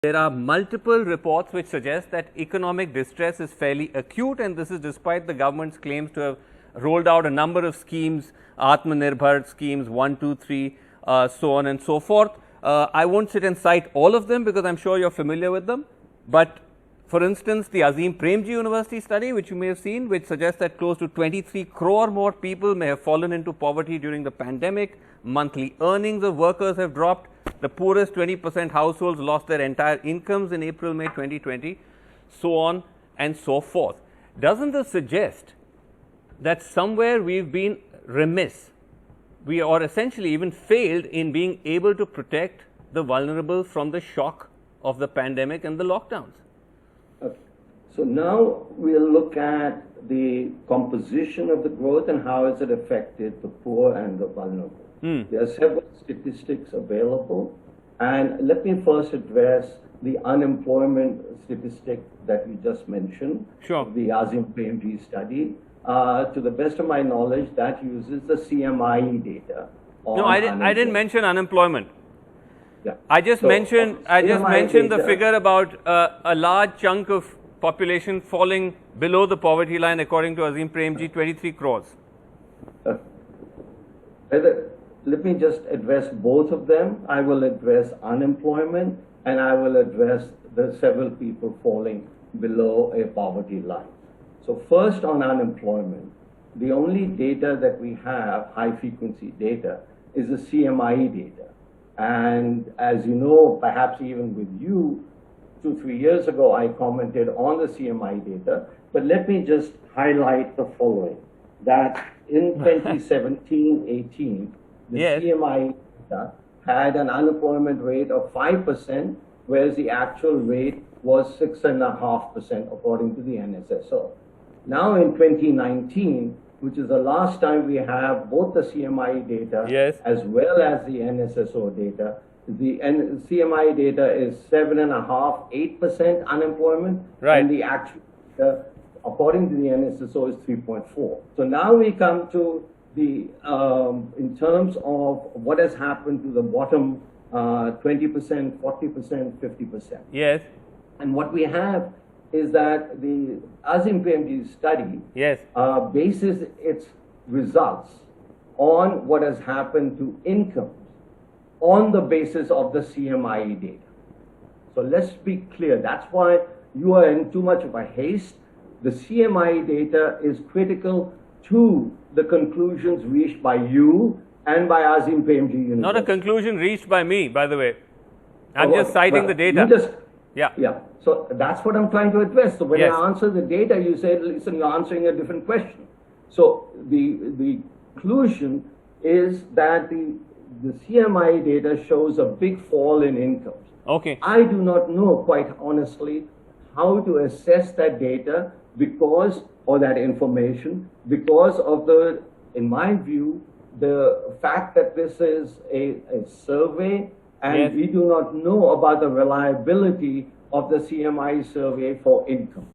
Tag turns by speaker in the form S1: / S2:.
S1: There are multiple reports which suggest that economic distress is fairly acute, and this is despite the government's claims to have rolled out a number of schemes, Atmanirbhar schemes, 1, 2, 3, so on and so forth. I won't sit and cite all of them because I'm sure you're familiar with them, but for instance, the Azim Premji University study, which you may have seen, which suggests that close to 23 crore more people may have fallen into poverty during the pandemic. Monthly earnings of workers have dropped. The poorest 20% households lost their entire incomes in April, May 2020, so on and so forth. Doesn't this suggest that somewhere we've been remiss, or essentially even failed in being able to protect the vulnerable from the shock of the pandemic and the lockdowns?
S2: Okay. So now we'll look at the composition of the growth and how has it affected the poor and the vulnerable. There are several statistics available, and let me first address the unemployment statistic that you just mentioned,
S1: sure.
S2: The Azim Premji study. To the best of my knowledge, that uses the CMIE data.
S1: No, I didn't mention unemployment.
S2: Yeah.
S1: I just mentioned the figure about a large chunk of population falling below the poverty line, according to Azim Premji, 23 crores.
S2: Let me just address both of them. I will address unemployment, and I will address the several people falling below a poverty line. So first on unemployment, the only data that we have, high frequency data, is the CMIE data. And as you know, perhaps even with you, 2-3 years ago, I commented on the CMIE data, but let me just highlight the following, that in 2017-18, the CMIE data had an unemployment rate of 5%, whereas the actual rate was 6.5%, according to the NSSO. Now in 2019, which is the last time we have both the CMIE data as well as the NSSO data, the CMIE data is 7.5–8% unemployment, and the actual data, according to the NSSO, is 3.4. So now we come to the in terms of what has happened to the bottom 20%, 40%, 50%.
S1: Yes.
S2: And what we have is that the Azim Premji study bases its results on what has happened to incomes on the basis of the CMIE data. So let's be clear. That's why you are in too much of a haste. The CMIE data is critical to the conclusions reached by you and by Azim Premji University.
S1: Not a conclusion reached by me, by the way. I'm just citing the data.
S2: Yeah. So that's what I'm trying to address. So when I answer the data, you say, listen, you're answering a different question. So the conclusion is that the CMIE data shows a big fall in incomes.
S1: Okay.
S2: I do not know, quite honestly, how to assess that data because, or that information, because of the, in my view, the fact that this is a survey, and we do not know about the reliability of the CMIE survey for income.